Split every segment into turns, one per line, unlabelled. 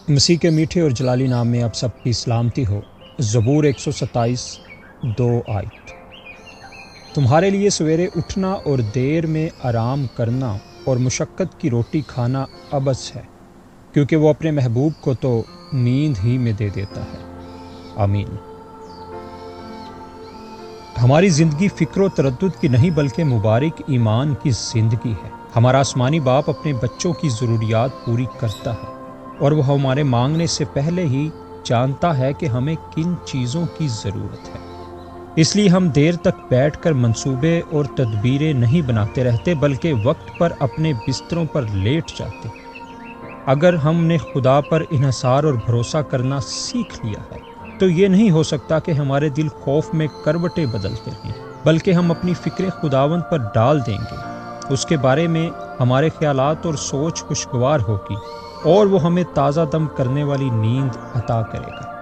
مسیح کے میٹھے اور جلالی نام میں آپ سب کی سلامتی ہو۔ زبور 127:2 آیت۔ تمہارے لیے سویرے اٹھنا اور دیر میں آرام کرنا اور مشقت کی روٹی کھانا عبث ہے، کیونکہ وہ اپنے محبوب کو تو نیند ہی میں دے دیتا ہے۔ آمین۔ ہماری زندگی فکر و تردد کی نہیں بلکہ مبارک ایمان کی زندگی ہے۔ ہمارا آسمانی باپ اپنے بچوں کی ضروریات پوری کرتا ہے، اور وہ ہمارے مانگنے سے پہلے ہی جانتا ہے کہ ہمیں کن چیزوں کی ضرورت ہے۔ اس لیے ہم دیر تک بیٹھ کر منصوبے اور تدبیریں نہیں بناتے رہتے، بلکہ وقت پر اپنے بستروں پر لیٹ جاتے۔ اگر ہم نے خدا پر انحصار اور بھروسہ کرنا سیکھ لیا ہے تو یہ نہیں ہو سکتا کہ ہمارے دل خوف میں کروٹیں بدلتے ہیں، بلکہ ہم اپنی فکریں خداوند پر ڈال دیں گے۔ اس کے بارے میں ہمارے خیالات اور سوچ خوشگوار ہوگی، اور وہ ہمیں تازہ دم کرنے والی نیند عطا کرے گا۔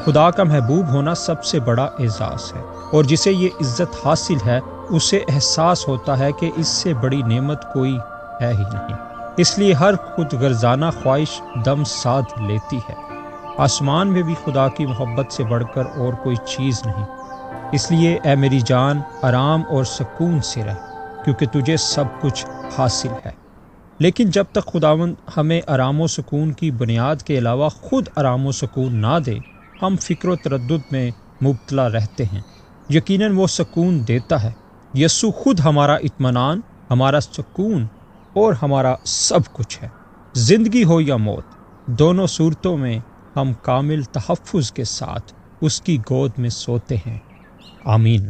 خدا کا محبوب ہونا سب سے بڑا اعزاز ہے، اور جسے یہ عزت حاصل ہے اسے احساس ہوتا ہے کہ اس سے بڑی نعمت کوئی ہے ہی نہیں، اس لیے ہر خود غرضانہ خواہش دم ساتھ لیتی ہے۔ آسمان میں بھی خدا کی محبت سے بڑھ کر اور کوئی چیز نہیں، اس لیے اے میری جان آرام اور سکون سے رہ، کیونکہ تجھے سب کچھ حاصل ہے۔ لیکن جب تک خداوند ہمیں آرام و سکون کی بنیاد کے علاوہ خود آرام و سکون نہ دے، ہم فکر و تردد میں مبتلا رہتے ہیں۔ یقیناً وہ سکون دیتا ہے۔ یسوع خود ہمارا اطمینان، ہمارا سکون اور ہمارا سب کچھ ہے۔ زندگی ہو یا موت، دونوں صورتوں میں ہم کامل تحفظ کے ساتھ اس کی گود میں سوتے ہیں۔ آمین۔